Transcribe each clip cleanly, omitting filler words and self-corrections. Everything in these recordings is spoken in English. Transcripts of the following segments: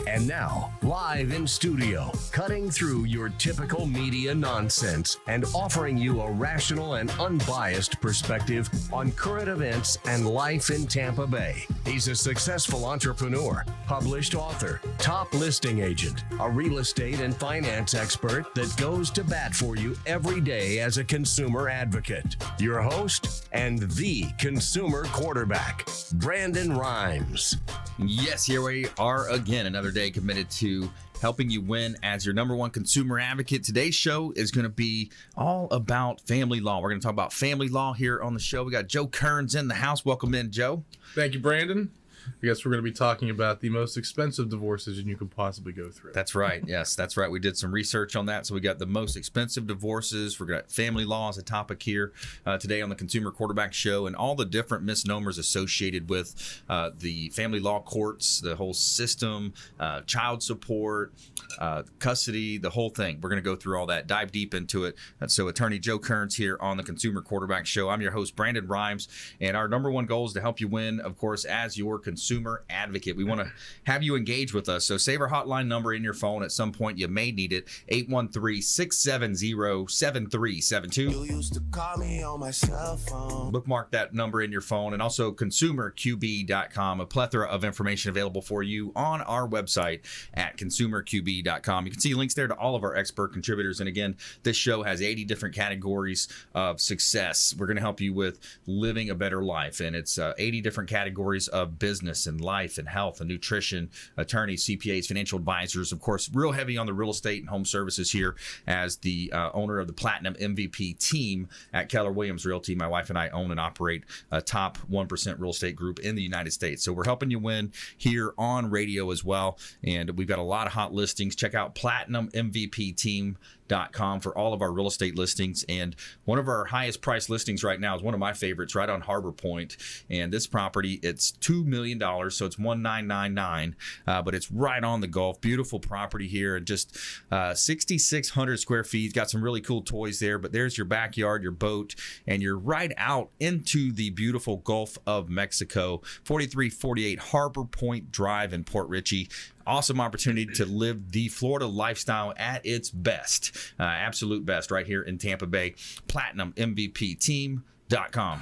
And now, live in studio, cutting through your typical media nonsense and offering you a rational and unbiased perspective on current events and life in Tampa Bay. He's a successful entrepreneur, published author, top listing agent, a real estate and finance expert that goes to bat for you every day as a consumer advocate. Your host and the consumer quarterback, Brandon Rhymes. Yes, here we are again, another day committed to helping you win as your number one consumer advocate. Today's show is going to be all about family law. We're going to talk about family law here on the show. We got Joe Cairns in the house. Welcome in, Joe. Thank you, Brandon. I guess we're going to be talking about the most expensive divorces you could possibly go through. That's right. Yes, that's right. We did some research on that. So we got the most expensive divorces. We've got family law as a topic here today on the Consumer Quarterback Show, and all the different misnomers associated with the family law courts, the whole system, child support, custody, the whole thing. We're going to go through all that, dive deep into it. So Attorney Joe Cairns here on the Consumer Quarterback Show. I'm your host, Brandon Rhymes, and our number one goal is to help you win, of course, as your consumer advocate. We want to have you engage with us. So save our hotline number in your phone. At some point, you may need it. 813-670-7372. You used to call me on my cell phone. Bookmark that number in your phone. And also consumerqb.com. A plethora of information available for you on our website at consumerqb.com. You can see links there to all of our expert contributors. And again, this show has 80 different categories of success. We're going to help you with living a better life. And it's 80 different categories of business and life and health and nutrition, attorneys, CPAs, financial advisors, of course, real heavy on the real estate and home services here as the owner of the Platinum MVP team at Keller Williams Realty. My wife and I own and operate a top 1% real estate group in the United States. So we're helping you win here on radio as well. And we've got a lot of hot listings. Check out PlatinumMVPteam.com for all of our real estate listings. And one of our highest price listings right now is one of my favorites right on Harbor Point. And this property, it's $2 million, so it's 1,999, but it's right on the Gulf. Beautiful property here, and just 6,600 square feet. Got some really cool toys there, but there's your backyard, your boat, and you're right out into the beautiful Gulf of Mexico. 4348 Harbor Point Drive in Port Richey. Awesome opportunity to live the Florida lifestyle at its best, absolute best, right here in Tampa Bay. PlatinumMVPteam.com.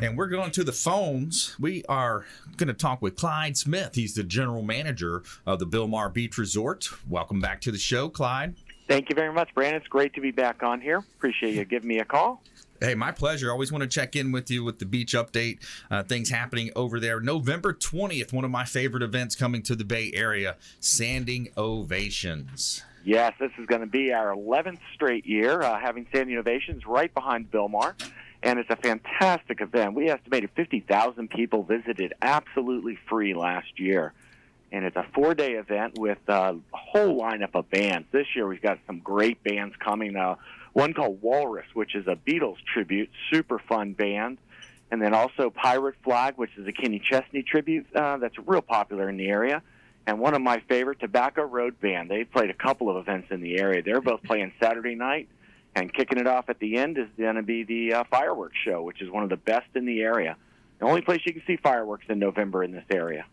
And we're going to the phones. We are going to talk with Clyde Smith. He's the general manager of the Bilmar Beach Resort. Welcome back to the show, Clyde. Thank you very much, Brandon. It's great to be back on here. Appreciate you giving me a call. Hey, my pleasure. Always want to check in with you with the beach update, things happening over there. November 20th, one of my favorite events coming to the Bay Area, Standing Ovations. Yes, this is going to be our 11th straight year having standing ovations right behind Bilmar. And it's a fantastic event. We estimated 50,000 people visited absolutely free last year. And it's a 4-day event with a whole lineup of bands. This year we've got some great bands coming. One called Walrus, which is a Beatles tribute, super fun band. And then also Pirate Flag, which is a Kenny Chesney tribute that's real popular in the area. And one of my favorite, Tobacco Road Band. They've played a couple of events in the area. They're both playing Saturday night. And kicking it off at the end is going to be the fireworks show, which is one of the best in the area. The only place you can see fireworks in November in this area.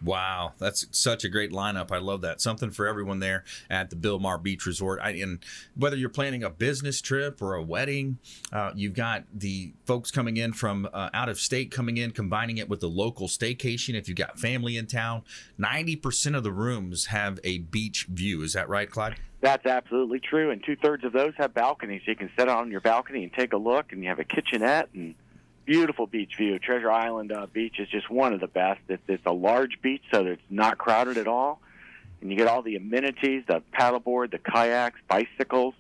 Wow, that's such a great lineup. I love that. Something for everyone there at the Bilmar Beach Resort. And whether you're planning a business trip or a wedding, you've got the folks coming in from out of state coming in, combining it with the local staycation. If you've got family in town, 90% of the rooms have a beach view. Is that right, Clyde? That's absolutely true, and 2/3 of those have balconies. You can sit on your balcony and take a look, and you have a kitchenette and beautiful beach view. Treasure Island Beach is just one of the best. It's a large beach, so it's not crowded at all, and you get all the amenities, the paddleboard, the kayaks, bicycles,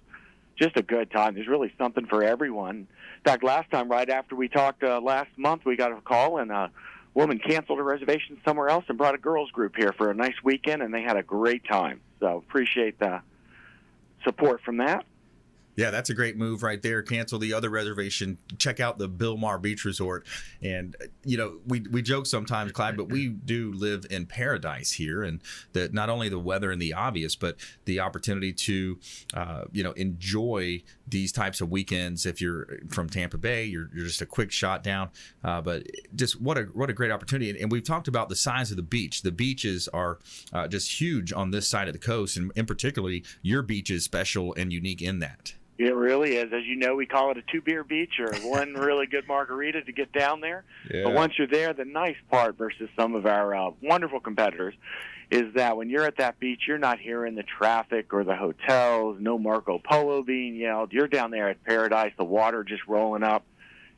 just a good time. There's really something for everyone. In fact, last time, right after we talked last month, we got a call, and a woman canceled a reservation somewhere else and brought a girls group here for a nice weekend, and they had a great time. So appreciate the support from that. Yeah, that's a great move right there. Cancel the other reservation. Check out the Bilmar Beach Resort. And, we joke sometimes, Clyde, but we do live in paradise here. And not only the weather and the obvious, but the opportunity to, enjoy these types of weekends. If you're from Tampa Bay, you're just a quick shot down. But just what a great opportunity. And we've talked about the size of the beach. The beaches are just huge on this side of the coast. And in particularly, your beach is special and unique in that. It really is. As you know, we call it a 2-beer beach or one really good margarita to get down there. Yeah. But once you're there, the nice part versus some of our wonderful competitors is that when you're at that beach, you're not hearing the traffic or the hotels, no Marco Polo being yelled. You're down there at paradise, the water just rolling up.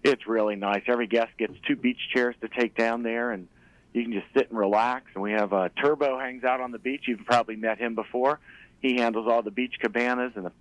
It's really nice. Every guest gets 2 beach chairs to take down there, and you can just sit and relax. And we have Turbo hangs out on the beach. You've probably met him before. He handles all the beach cabanas and the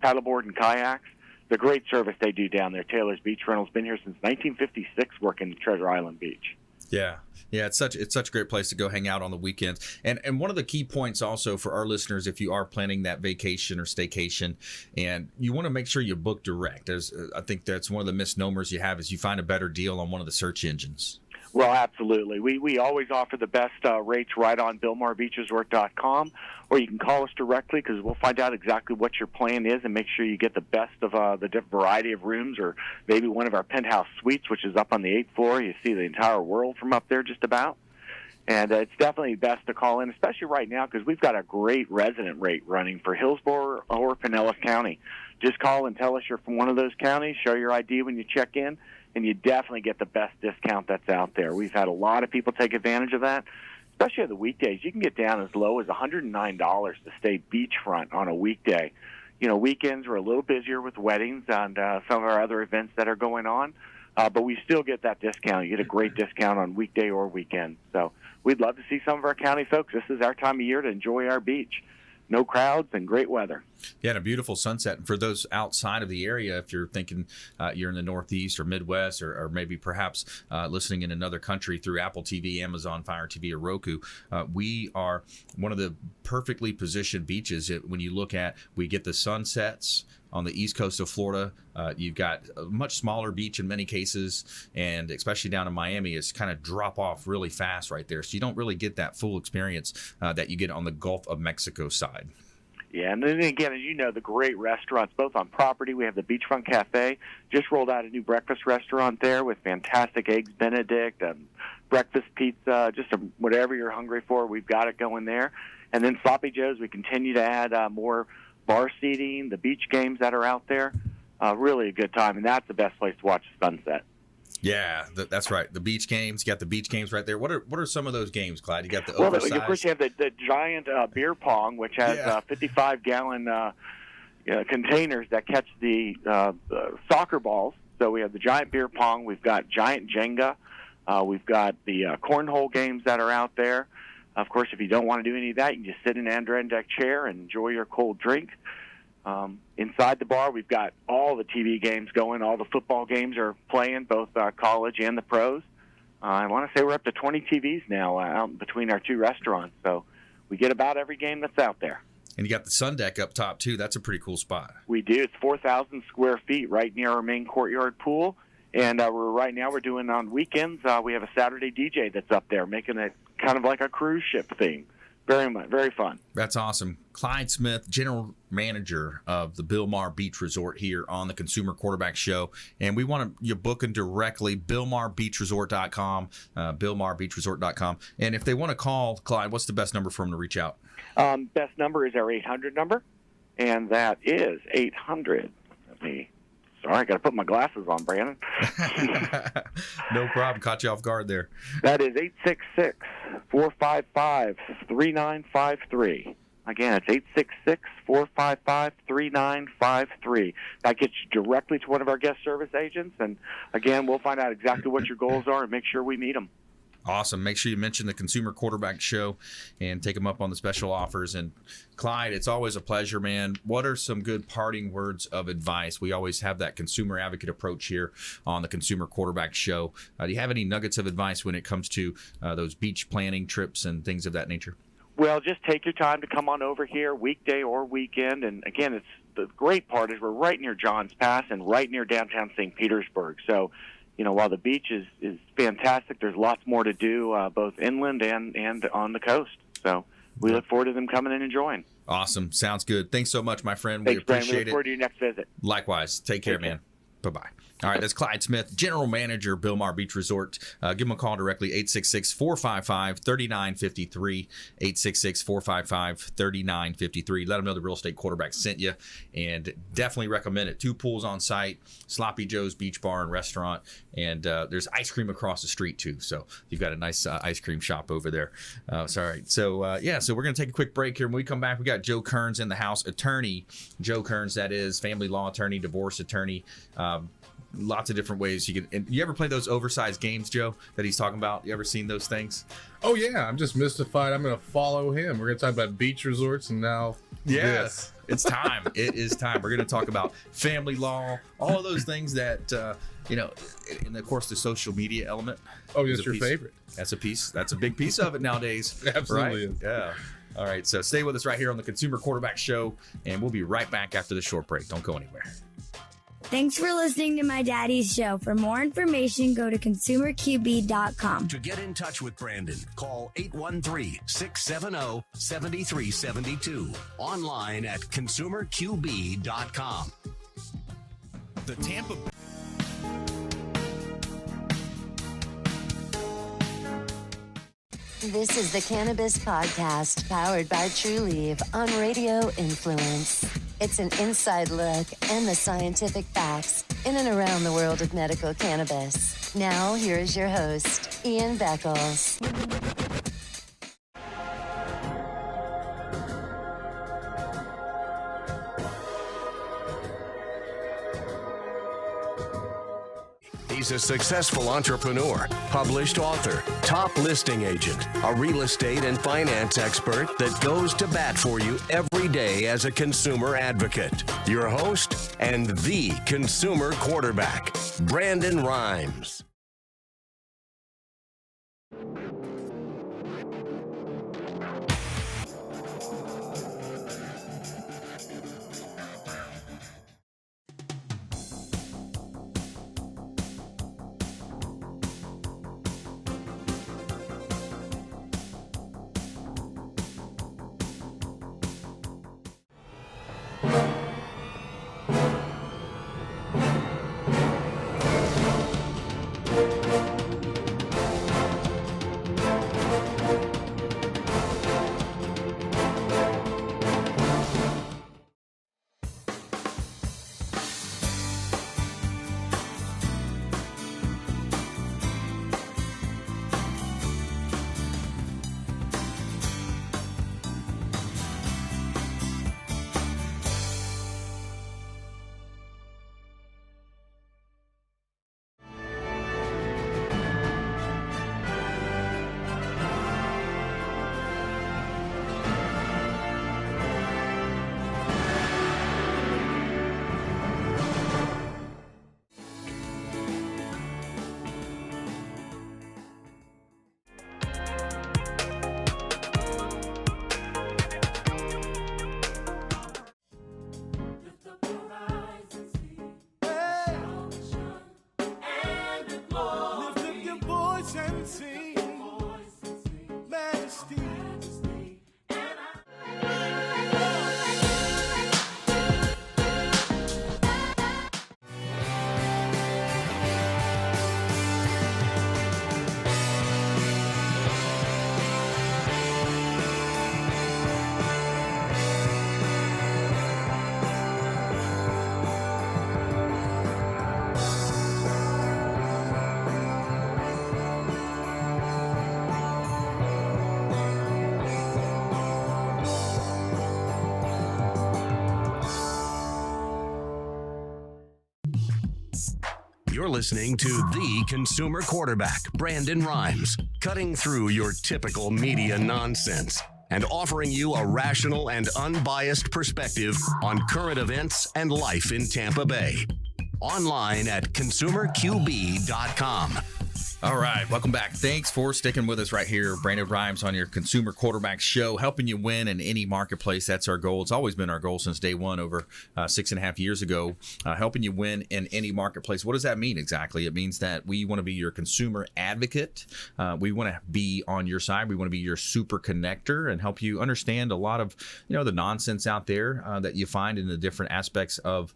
paddleboard and kayaks. The great service they do down there. Taylor's Beach Rental's been here since 1956 working Treasure Island Beach. Yeah, it's such a great place to go hang out on the weekends. And one of the key points also for our listeners, if you are planning that vacation or staycation, and you want to make sure you book direct. I think that's one of the misnomers you have is you find a better deal on one of the search engines. Well, absolutely. We always offer the best rates right on BilmarBeachResort.com, or you can call us directly because we'll find out exactly what your plan is and make sure you get the best of the variety of rooms, or maybe one of our penthouse suites, which is up on the 8th floor. You see the entire world from up there just about. And it's definitely best to call in, especially right now because we've got a great resident rate running for Hillsborough or Pinellas County. Just call and tell us you're from one of those counties, show your ID when you check in, and you definitely get the best discount that's out there. We've had a lot of people take advantage of that, especially on the weekdays. You can get down as low as $109 to stay beachfront on a weekday. Weekends are a little busier with weddings and some of our other events that are going on, but we still get that discount. You get a great discount on weekday or weekend. So we'd love to see some of our county folks. This is our time of year to enjoy our beach. No crowds and great weather. Yeah, and a beautiful sunset. And for those outside of the area, if you're thinking you're in the Northeast or Midwest, or maybe perhaps listening in another country through Apple TV, Amazon Fire TV, or Roku, we are one of the perfectly positioned beaches. When you look at, we get the sunsets on the east coast of Florida. You've got a much smaller beach in many cases, and especially down in Miami, it's kind of drop off really fast right there. So you don't really get that full experience that you get on the Gulf of Mexico side. Yeah, and then again, as you know, the great restaurants, both on property. We have the Beachfront Cafe. Just rolled out a new breakfast restaurant there with fantastic Eggs Benedict and breakfast pizza, just whatever you're hungry for, we've got it going there. And then Sloppy Joe's, we continue to add more bar seating, the beach games that are out there. Really a good time, and that's the best place to watch the sunset. Yeah, that's right. The beach games. You got the beach games right there. What are some of those games, Clyde? You got the Well, oversized. of course, you have the giant beer pong, which has 55-gallon containers that catch the soccer balls. So we have the giant beer pong. We've got giant Jenga. We've got the cornhole games that are out there. Of course, if you don't want to do any of that, you can just sit in an Adirondack chair and enjoy your cold drink. Inside the bar, we've got all the TV games going. All the football games are playing, both college and the pros. I want to say we're up to 20 TVs now out between our two restaurants. So we get about every game that's out there. And you got the sun deck up top, too. That's a pretty cool spot. We do. It's 4,000 square feet right near our main courtyard pool. And we're doing on weekends, we have a Saturday DJ that's up there making it kind of like a cruise ship theme. Very fun. That's awesome. Clyde Smith, General Manager of the Bilmar Beach Resort here on the Consumer Quarterback Show. And we want you booking directly, BilmarBeachResort.com, BilmarBeachResort.com. And if they want to call, Clyde, what's the best number for them to reach out? Best number is our 800 number, and that is 800. Sorry, I got to put my glasses on, Brandon. No problem. Caught you off guard there. That is 866-455-3953. Again, it's 866-455-3953. That gets you directly to one of our guest service agents. And, again, we'll find out exactly what your goals are and make sure we meet them. Awesome. Make sure you mention the Consumer Quarterback Show and take them up on the special offers. And Clyde, it's always a pleasure, man. What are some good parting words of advice? We always have that consumer advocate approach here on the Consumer Quarterback Show. Do you have any nuggets of advice when it comes to those beach planning trips and things of that nature? Well, just take your time to come on over here, weekday or weekend. And, again, it's the great part is we're right near Johns Pass and right near downtown St. Petersburg. So, while the beach is fantastic, there's lots more to do both inland and on the coast. So we look forward to them coming and enjoying. Awesome. Sounds good. Thanks so much, my friend. Thanks, we appreciate Brian. We look it. forward to your next visit. Likewise. Take care, man. Bye-bye. All right, that's Clyde Smith, General Manager, Bilmar Beach Resort. Give him a call directly, 866-455-3953, 866-455-3953. Let him know the Real Estate Quarterback sent you, and definitely recommend it. 2 pools on site, Sloppy Joe's Beach Bar and Restaurant, and there's ice cream across the street, too. So you've got a nice ice cream shop over there. So we're going to take a quick break here. When we come back, we got Joe Kearns in the house, attorney. Joe Kearns, that is, family law attorney, divorce attorney, lots of different ways you can. And you ever play those oversized games, Joe, that he's talking about? You ever seen those things? Oh yeah, I'm just mystified. I'm going to follow him. We're going to talk about beach resorts, and now yes, it's time. It is time. We're going to talk about family law, all of those things that and of course the social media element. Oh, that's your favorite. That's a piece. That's a big piece of it nowadays. Absolutely. Right? Yeah. All right. So stay with us right here on the Consumer Quarterback Show, and we'll be right back after the short break. Don't go anywhere. Thanks for listening to my daddy's show. For more information, go to consumerqb.com. To get in touch with Brandon, call 813-670-7372. Online at consumerqb.com. The Tampa This is the Cannabis Podcast, powered by True Leaf on Radio Influence. It's an inside look and the scientific facts in and around the world of medical cannabis. Now, here is your host, Ian Beckles. He's a successful entrepreneur, published author, top listing agent, a real estate and finance expert that goes to bat for you every day as a consumer advocate. Your host and the consumer quarterback, Brandon Rhymes. You're listening to the consumer quarterback, Brandon Rhymes, cutting through your typical media nonsense and offering you a rational and unbiased perspective on current events and life in Tampa Bay. Online at consumerqb.com. All right, welcome back. Thanks for sticking with us right here. Brandon Rhymes on your Consumer Quarterback Show, helping you win in any marketplace. That's our goal. It's always been our goal since day one over 6.5 years ago, helping you win in any marketplace. What does that mean exactly? It means that we want to be your consumer advocate. We want to be on your side. We want to be your super connector and help you understand a lot of, the nonsense out there that you find in the different aspects of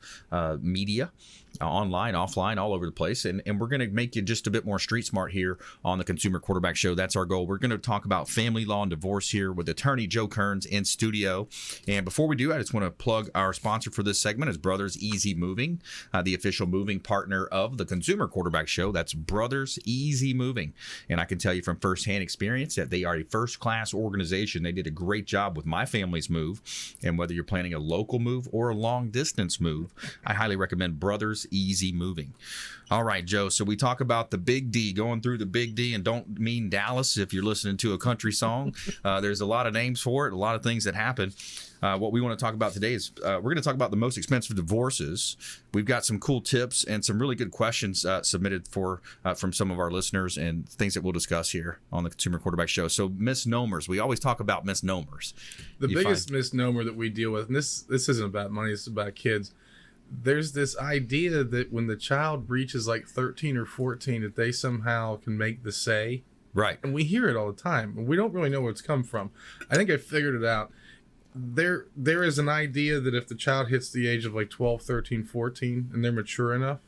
media. Online, offline, all over the place. And we're going to make you just a bit more street smart here on the Consumer Quarterback Show. That's our goal. We're going to talk about family law and divorce here with attorney Joe Cairns in studio. And before we do, I just want to plug our sponsor for this segment is Brothers Easy Moving, the official moving partner of the Consumer Quarterback Show. That's Brothers Easy Moving. And I can tell you from firsthand experience that they are a first-class organization. They did a great job with my family's move. And whether you're planning a local move or a long-distance move, I highly recommend Brothers Easy Moving. All right, Joe. So we talk about the Big D, going through the Big D, and don't mean Dallas if you're listening to a country song. There's a lot of names for it, a lot of things that happen. What we want to talk about today is we're going to talk about the most expensive divorces. We've got some cool tips and some really good questions submitted from some of our listeners and things that we'll discuss here on the Consumer Quarterback Show. So misnomers. We always talk about misnomers. The biggest misnomer that we deal with, and this isn't about money, it's about kids. There's this idea that when the child reaches like 13 or 14, that they somehow can make the say. Right. And we hear it all the time. We don't really know where it's come from. I think I figured it out. There is an idea that if the child hits the age of like 12, 13, 14, and they're mature enough,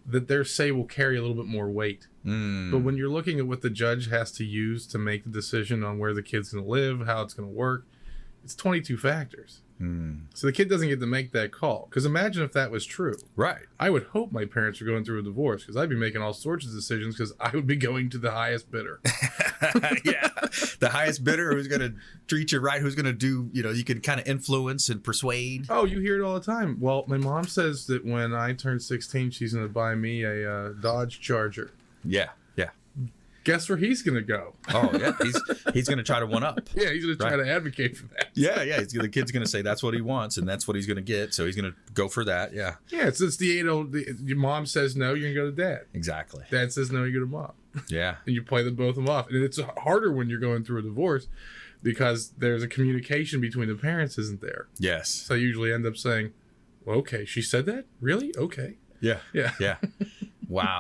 that their say will carry a little bit more weight. But when you're looking at what the judge has to use to make the decision on where the kid's going to live, how it's going to work, it's 22 factors. So the kid doesn't get to make that call. Because imagine if that was true. Right. I would hope my parents were going through a divorce because I'd be making all sorts of decisions because I would be going to the highest bidder. Yeah. The highest bidder who's going to treat you right, who's going to do, you can kind of influence and persuade. Oh, you hear it all the time. Well, my mom says that when I turn 16, she's going to buy me a Dodge Charger. Yeah. Guess where he's going to go? Oh, yeah. He's going to try to one up. Yeah, he's going to try to advocate for that. Yeah. The kid's going to say that's what he wants, and that's what he's going to get. So he's going to go for that. Yeah. Yeah, it's the age-old, your mom says no, you're going to go to dad. Exactly. Dad says no, you go to mom. Yeah. And you play both of them off. And it's harder when you're going through a divorce because there's a communication between the parents, isn't there? Yes. So I usually end up saying, well, okay, she said that? Really? Okay. Yeah. Yeah. Wow.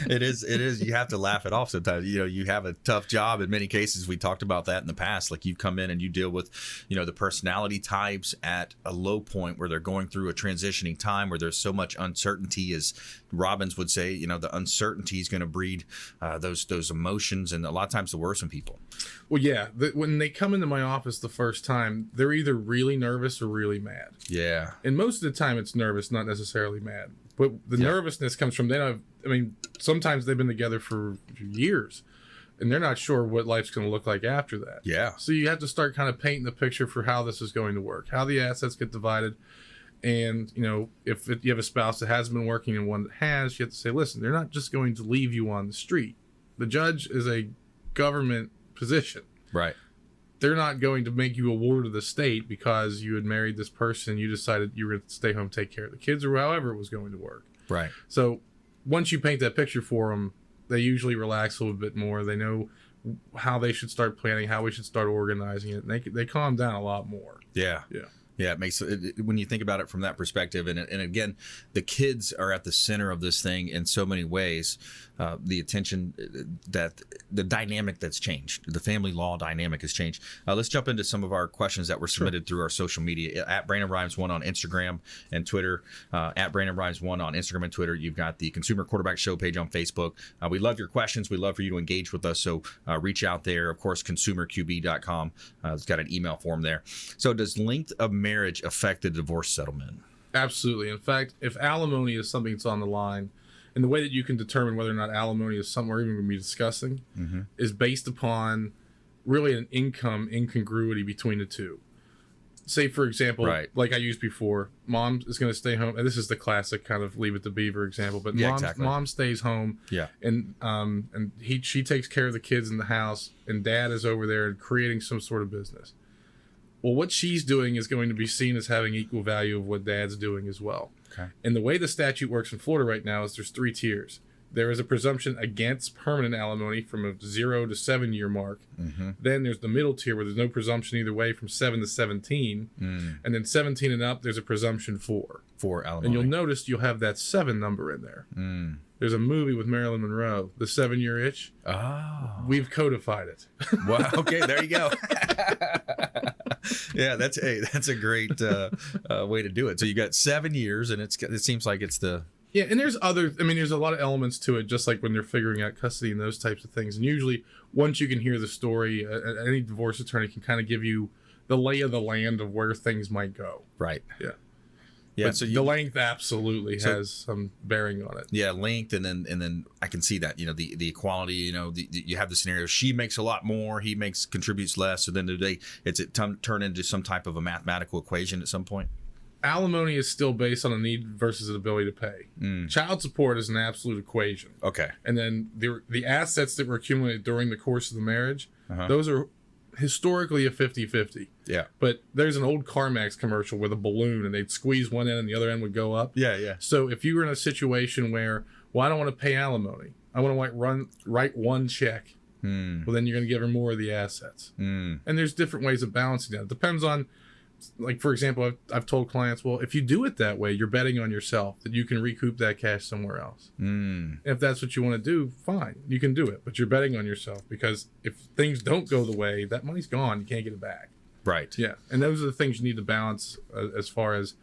It is. You have to laugh it off sometimes. You have a tough job in many cases. We talked about that in the past. Like you come in and you deal with, the personality types at a low point where they're going through a transitioning time where there's so much uncertainty, as Robbins would say, the uncertainty is going to breed those emotions. And a lot of times the worst in people. Well, yeah. When they come into my office the first time, they're either really nervous or really mad. Yeah. And most of the time it's nervous, not necessarily mad. But the nervousness comes from sometimes they've been together for years and they're not sure what life's going to look like after that. Yeah. So you have to start kind of painting the picture for how this is going to work, how the assets get divided. And, if you have a spouse that hasn't been working and one that has, you have to say, listen, they're not just going to leave you on the street. The judge is a government position. Right. They're not going to make you a ward of the state because you had married this person. You decided you were going to stay home, take care of the kids, or however it was going to work. Right. So once you paint that picture for them, they usually relax a little bit more. They know how they should start planning, how we should start organizing it. And they calm down a lot more. Yeah. Yeah. Yeah, it makes it, when you think about it from that perspective, and again, the kids are at the center of this thing in so many ways. The attention that the dynamic that's changed, the family law dynamic has changed. Let's jump into some of our questions that were submitted through our social media at Brandon Rhymes 1 on Instagram and Twitter. At Brandon Rhymes 1 on Instagram and Twitter. You've got the Consumer Quarterback Show page on Facebook. We love your questions. We love for you to engage with us. So reach out there. Of course, consumerqb.com. It's got an email form there. So does length of marriage affect the divorce settlement? Absolutely. In fact, if alimony is something that's on the line, and the way that you can determine whether or not alimony is something we're even going to be discussing is based upon really an income incongruity between the two. Say, for example, like I used before, mom is going to stay home. And this is the classic kind of leave it to beaver example, but mom stays home. Yeah. And she takes care of the kids in the house, and dad is over there creating some sort of business. Well, what she's doing is going to be seen as having equal value of what dad's doing as well. Okay. And the way the statute works in Florida right now is there's 3 tiers. There is a presumption against permanent alimony from a 0 to 7 year mark. Then there's the middle tier where there's no presumption either way from 7 to 17. And then 17 and up, there's a presumption for alimony. And you'll notice you'll have that 7 number in there. There's a movie with Marilyn Monroe, The 7-Year Itch. Oh. We've codified it. Wow. Okay, there you go. Yeah, that's a great way to do it. So you got 7 years, and it seems like it's the... Yeah, and there's a lot of elements to it, just like when they're figuring out custody and those types of things. And usually, once you can hear the story, any divorce attorney can kind of give you the lay of the land of where things might go. Right. Yeah. Yeah. But So the length absolutely has some bearing on it. Yeah, length, and then I can see that, the equality. You have the scenario. She makes a lot more. He contributes less. So then turn into some type of a mathematical equation at some point? Alimony is still based on a need versus an ability to pay. Child support is an absolute equation. Okay. And then the assets that were accumulated during the course of the marriage, those are historically a 50-50. Yeah. But there's an old CarMax commercial with a balloon, and they'd squeeze one end and the other end would go up. Yeah. So if you were in a situation where, well, I don't want to pay alimony, I want to write one check, well, then you're going to give her more of the assets. And there's different ways of balancing that. It depends on, like, for example, I've told clients, well, if you do it that way, you're betting on yourself that you can recoup that cash somewhere else. If that's what you want to do, fine, you can do it. But you're betting on yourself, because if things don't go the way, that money's gone. You can't get it back. Right. Yeah. And those are the things you need to balance as far as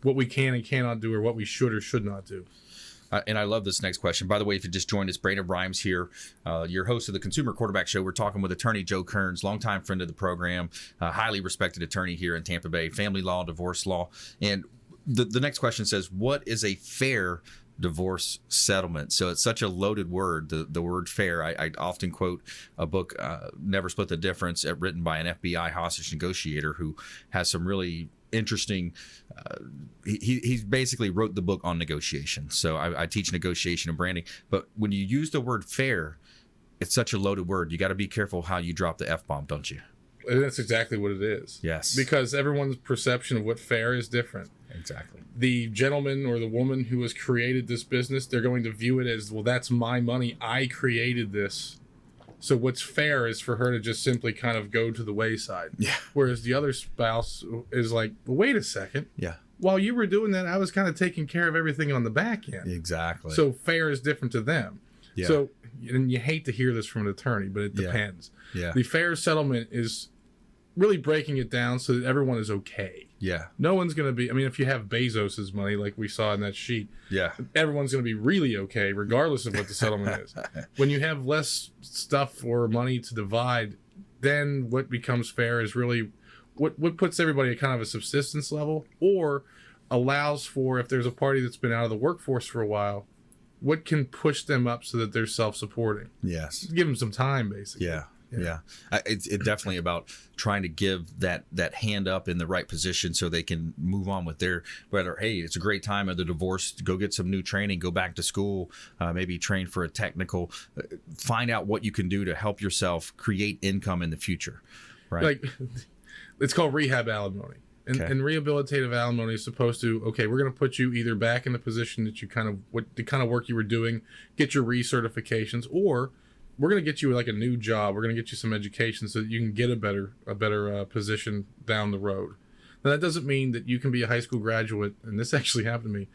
what we can and cannot do, or what we should or should not do. And I love this next question. By the way, if you just joined us, Brandon Rhymes here, your host of the Consumer Quarterback Show. We're talking with attorney Joe Kearns, longtime friend of the program, highly respected attorney here in Tampa Bay, family law, divorce law. And the next question says, what is a fair divorce settlement? So it's such a loaded word, the word fair. I often quote a book, Never Split the Difference, written by an FBI hostage negotiator who has some really interesting, he basically wrote the book on negotiation. So I teach negotiation and branding, but when you use the word fair, it's such a loaded word. You got to be careful how you drop the F-bomb, don't you? And that's exactly what it is. Yes. Because everyone's perception of what fair is different. Exactly. The gentleman or the woman who has created this business, they're going to view it as, well, that's my money. I created this. So what's fair is for her to just simply kind of go to the wayside. Yeah. Whereas the other spouse is like, well, wait a second. Yeah. While you were doing that, I was kind of taking care of everything on the back end. Exactly. So fair is different to them. Yeah. So, and you hate to hear this from an attorney, but it depends. Yeah. The fair settlement is really breaking it down so that everyone is okay. Yeah. No one's going to be, I mean, if you have Bezos's money, like we saw in that sheet, Yeah. everyone's going to be really okay, regardless of what the settlement is. When you have less stuff or money to divide, then what becomes fair is really what puts everybody at kind of a subsistence level, or allows for, if there's a party that's been out of the workforce for a while, what can push them up so that they're self-supporting. Yes. Give them some time, basically. Yeah. It's definitely about trying to give that hand up in the right position so they can move on with their, whether, hey, it's a great time of the divorce, go get some new training, go back to school, maybe train for a technical, find out what you can do to help yourself create income in the future. Right. Like, it's called rehab alimony. And, Okay. and rehabilitative alimony is supposed to, okay, we're going to put you either back in the position that you kind of, what the kind of work you were doing, get your recertifications, or we're going to get you like a new job. We're going to get you some education so that you can get a better position down the road. Now, that doesn't mean that you can be a high school graduate, and this actually happened to me,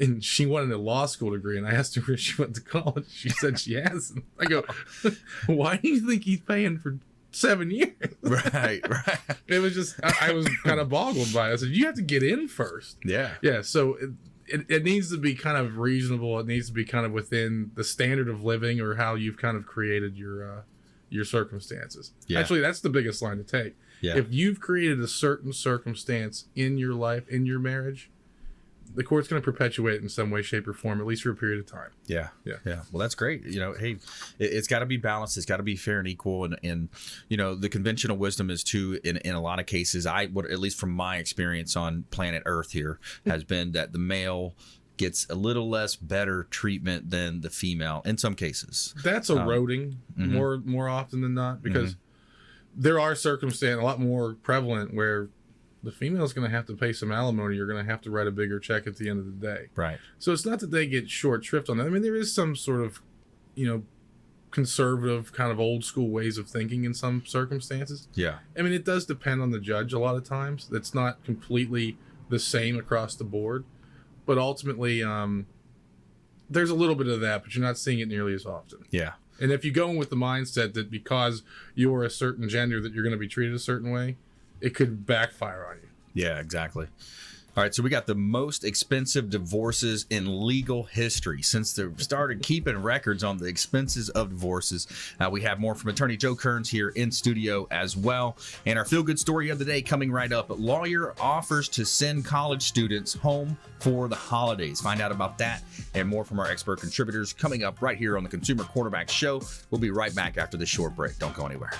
and she wanted a law school degree, and I asked her if she went to college. She said she hasn't. I go, why do you think he's paying for 7 years? Right. It was just, I was kind of boggled by it. I said, you have to get in first. Yeah. Yeah, so it needs to be kind of reasonable. It needs to be kind of within the standard of living, or how you've kind of created your circumstances. Yeah. Actually, that's the biggest line to take. Yeah. If you've created a certain circumstance in your life, in your marriage, the court's going to perpetuate it in some way, shape, or form, at least for a period of time. Yeah. Well, that's great. Hey, it's got to be balanced. It's got to be fair and equal. And the conventional wisdom is too, in a lot of cases, at least from my experience on planet Earth here, has been that the male gets a little less better treatment than the female in some cases. That's eroding more often than not, because there are circumstances a lot more prevalent where the female's going to have to pay some alimony. You're going to have to write a bigger check at the end of the day. Right. So it's not that they get short shrift on that. I mean, there is some sort of, conservative kind of old school ways of thinking in some circumstances. Yeah. I mean, it does depend on the judge a lot of times. It's not completely the same across the board. But ultimately, there's a little bit of that, but you're not seeing it nearly as often. Yeah. And if you go in with the mindset that because you're a certain gender that you're going to be treated a certain way, it could backfire on you. Yeah, exactly. All right, so we got the most expensive divorces in legal history. Since they started keeping records on the expenses of divorces, we have more from attorney Joe Kearns here in studio as well. And our feel-good story of the day coming right up. Lawyer offers to send college students home for the holidays. Find out about that and more from our expert contributors coming up right here on the Consumer Quarterback Show. We'll be right back after this short break. Don't go anywhere.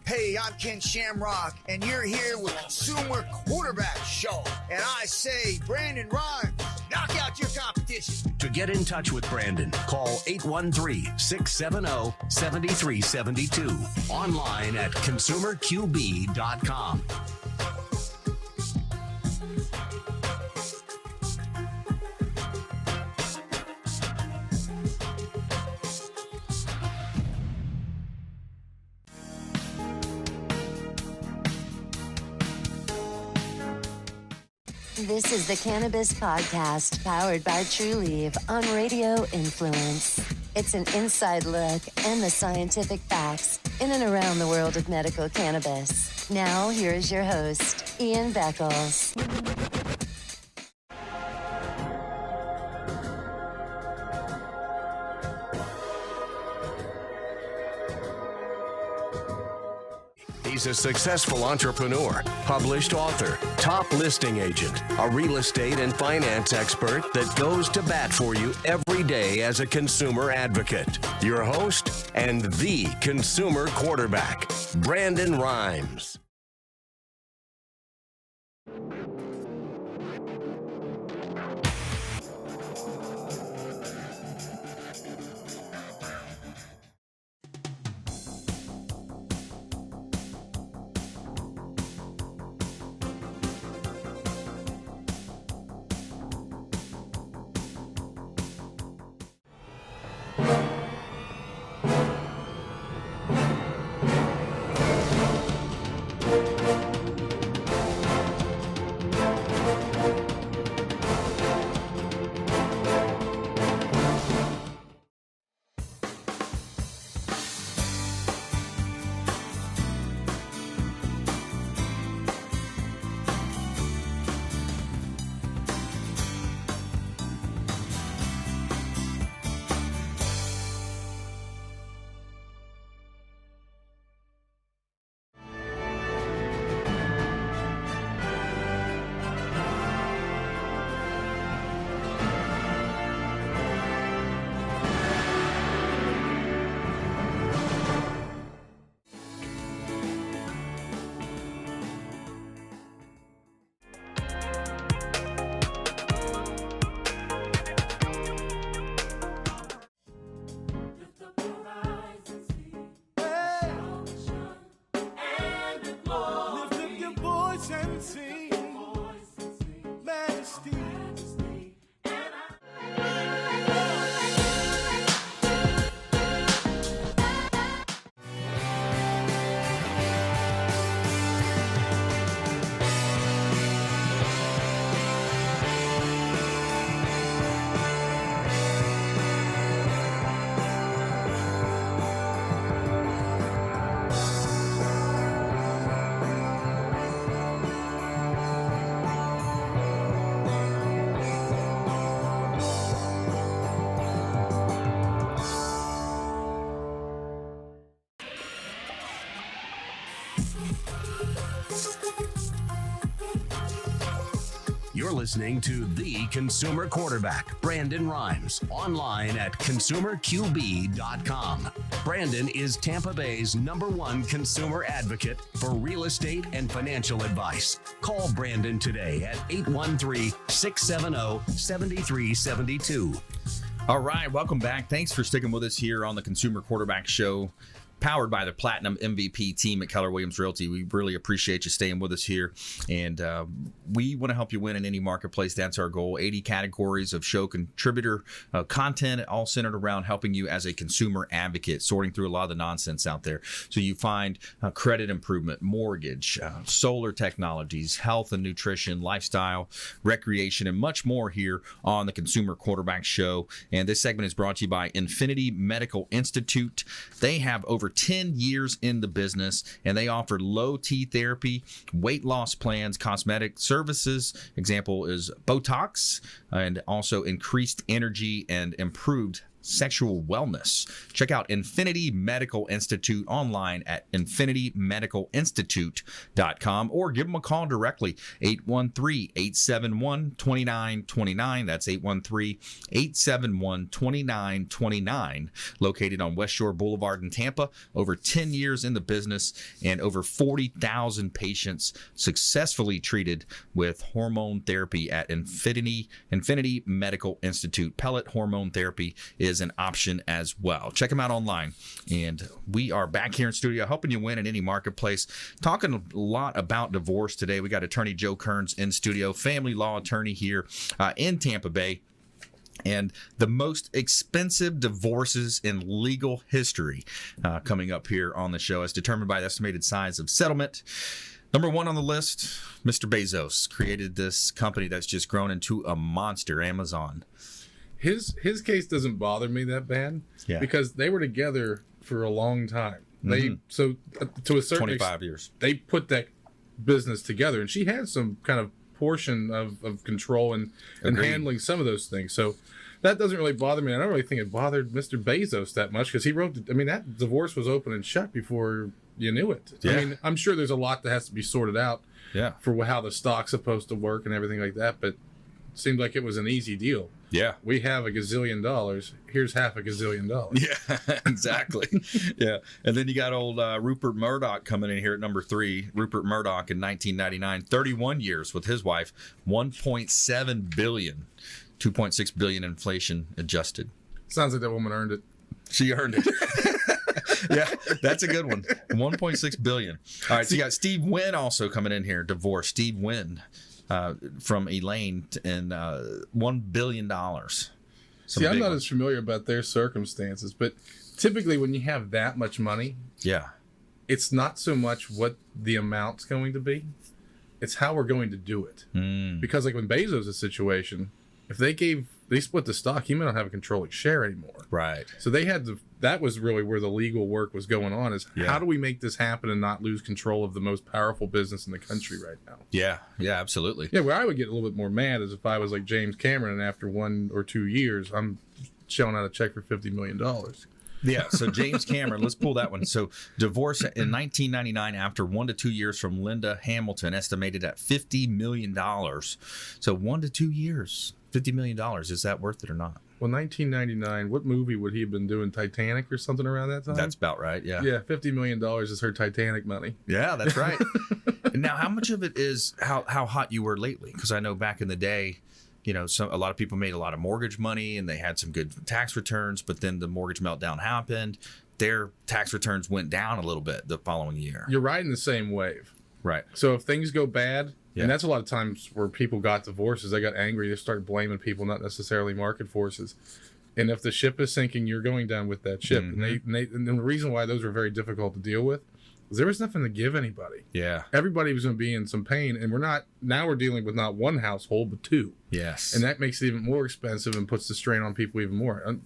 Hey, I'm Ken Shamrock, and you're here with Consumer Quarterback Show. And I say, Brandon Rhymes, knock out your competition. To get in touch with Brandon, call 813-670-7372. Online at consumerqb.com. This is the Cannabis Podcast, powered by Trulieve on Radio Influence. It's an inside look and the scientific facts in and around the world of medical cannabis. Now, here is your host, Ian Beckles. He's a successful entrepreneur, published author, top listing agent, a real estate and finance expert that goes to bat for you every day as a consumer advocate. Your host and the consumer quarterback, Brandon Rhymes. You're listening to the consumer quarterback, Brandon Rhymes, online at consumerqb.com. Brandon is Tampa Bay's #1 consumer advocate for real estate and financial advice. Call Brandon today at 813-670-7372. All right, welcome back. Thanks for sticking with us here on the Consumer Quarterback Show. powered by the Platinum MVP team at Keller Williams Realty. We really appreciate you staying with us here. And we want to help you win in any marketplace. That's our goal. 80 categories of show contributor content, all centered around helping you as a consumer advocate, sorting through a lot of the nonsense out there. So you find credit improvement, mortgage, solar technologies, health and nutrition, lifestyle, recreation, and much more here on the Consumer Quarterback Show. And this segment is brought to you by Infinity Medical Institute. They have over 10 years in the business, and they offer low T therapy, weight loss plans, cosmetic services. Example is Botox, and also increased energy and improved sexual wellness. Check out Infinity Medical Institute online at infinitymedicalinstitute.com or give them a call directly, 813-871-2929. That's 813-871-2929. Located on West Shore Boulevard in Tampa. Over 10 years in the business and over 40,000 patients successfully treated with hormone therapy at Infinity Medical Institute. Pellet hormone therapy is an option as well. Check them out online. And we are back here in studio helping you win in any marketplace. Talking a lot about divorce today. We got attorney Joe Cairns in studio, family law attorney here in Tampa Bay. And the most expensive divorces in legal history coming up here on the show as determined by the estimated size of settlement. Number one on the list, Mr. Bezos created this company that's just grown into a monster, Amazon. His case doesn't bother me that bad because they were together for a long time. To a certain 25 years. They put that business together, and she had some kind of portion of control and handling some of those things. So that doesn't really bother me. I don't really think it bothered Mr. Bezos that much because he wrote. That divorce was open and shut before you knew it. Yeah. I mean, I'm sure there's a lot that has to be sorted out. For how the stock's supposed to work and everything like that, but it seemed like it was an easy deal. Yeah. We have $1 gazillion. Here's half $1 gazillion. Yeah, exactly. Yeah. And then you got old Rupert Murdoch coming in here at number 3. Rupert Murdoch in 1999, 31 years with his wife, $1.7 billion, $2.6 billion inflation adjusted. Sounds like that woman earned it. She earned it. Yeah, that's a good one. $1.6 billion. All right, so you got Steve Wynn also coming in here, divorce. Steve Wynn. From Elaine and $1 billion. See, I'm not as familiar about their circumstances, but typically when you have that much money, it's not so much what the amount's going to be, it's how we're going to do it. Because like when Bezos' situation, if they split the stock, he may not have a controlling share anymore. Right. So that was really where the legal work was going on is how do we make this happen and not lose control of the most powerful business in the country right now? Yeah, absolutely. Yeah, where I would get a little bit more mad is if I was like James Cameron and after 1 or 2 years, I'm shelling out a check for $50 million. Yeah, so James Cameron, let's pull that one. So divorce in 1999 after 1 to 2 years from Linda Hamilton, estimated at $50 million. So 1 to 2 years, $50 million. Is that worth it or not? Well, 1999, what movie would he have been doing? Titanic or something around that time? That's about right, yeah. Yeah, $50 million is her Titanic money. Yeah, that's right. Now, how much of it is how hot you were lately? Because I know back in the day, a lot of people made a lot of mortgage money and they had some good tax returns, but then the mortgage meltdown happened. Their tax returns went down a little bit the following year. You're riding the same wave. Right. So if things go bad, and that's a lot of times where people got divorces, they got angry, they started blaming people, not necessarily market forces. And if the ship is sinking, you're going down with that ship. And the reason why those were very difficult to deal with is there was nothing to give anybody. Yeah. Everybody was going to be in some pain. And we're dealing with not one household, but 2. Yes. And that makes it even more expensive and puts the strain on people even more.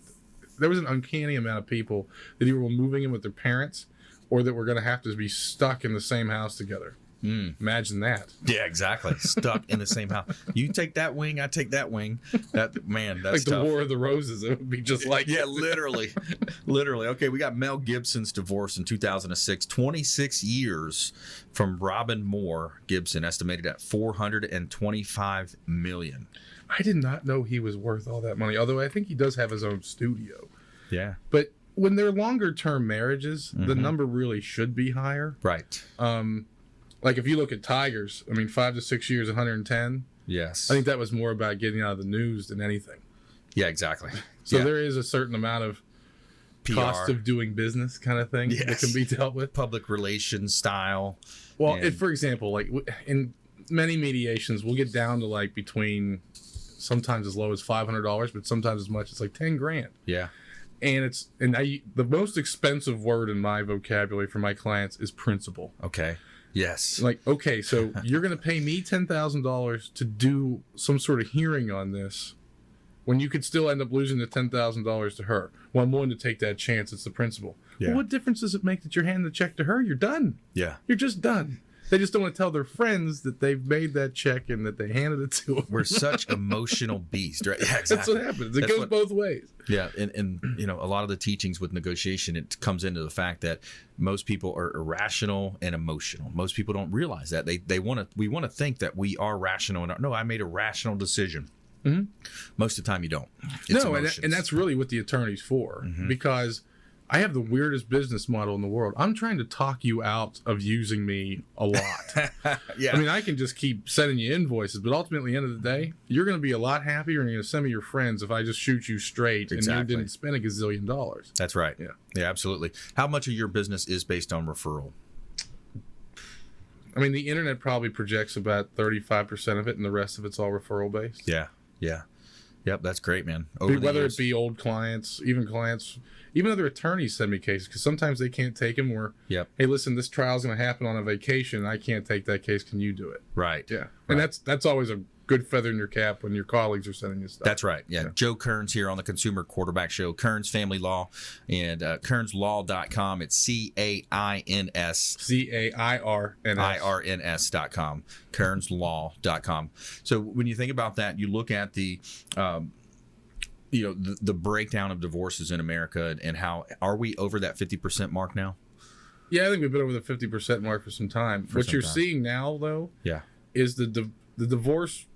There was an uncanny amount of people that either were moving in with their parents or that were going to have to be stuck in the same house together. Imagine that. Yeah, exactly. Stuck in the same house. You take that wing, I take that wing. That's like tough. The War of the Roses. It would be just like literally. Okay, we got Mel Gibson's divorce in 2006. 26 years from Robin Moore Gibson, estimated at $425 million. I did not know he was worth all that money, although I think he does have his own studio. Yeah. But when they're longer term marriages, the number really should be higher. Right. Like if you look at Tigers, 5 to 6 years, 110. Yes. I think that was more about getting out of the news than anything. Yeah, exactly. So there is a certain amount of cost of doing business kind of thing that can be dealt with. Public relations style. Well, if, for example, like in many mediations, we'll get down to like between sometimes as low as $500, but sometimes as much as like 10 grand. Yeah. And the most expensive word in my vocabulary for my clients is principal. Okay. Yes. Like, okay, so you're going to pay me $10,000 to do some sort of hearing on this when you could still end up losing the $10,000 to her. Well, I'm willing to take that chance. It's the principal. Yeah. Well, what difference does it make that you're handing the check to her? You're done. Yeah. You're just done. They just don't want to tell their friends that they've made that check and that they handed it to them. We're such emotional beasts, right? Yeah, exactly. That's what happens. It goes both ways. Yeah, and you know, a lot of the teachings with negotiation, it comes into the fact that most people are irrational and emotional. Most people don't realize that. We want to think that we are rational. And no, I made a rational decision. Mm-hmm. Most of the time you don't. It's emotions. And that's really what the attorney's for, because I have the weirdest business model in the world. I'm trying to talk you out of using me a lot. Yeah. I mean, I can just keep sending you invoices, but ultimately, at the end of the day, you're going to be a lot happier and you're going to send me your friends if I just shoot you straight and you didn't spend $1 gazillion. That's right. Yeah. Yeah, absolutely. How much of your business is based on referral? I mean, the internet probably projects about 35% of it, and the rest of it's all referral based. Yeah. Yeah. Yep, that's great, man. Whether it be old clients, even other attorneys send me cases because sometimes they can't take them. Where, hey, listen, this trial's going to happen on a vacation. I can't take that case. Can you do it? Right. Yeah, and that's always a good feather in your cap when your colleagues are sending you stuff. That's right. Yeah. Joe Kearns here on the Consumer Quarterback Show. Kearns Family Law and KearnsLaw.com. It's CAINS. CAIRNS.com. KearnsLaw.com. So when you think about that, you look at the the breakdown of divorces in America and how are we over that 50% mark now? Yeah, I think we've been over the 50% mark for some time. What you're seeing now, though, is the divorce,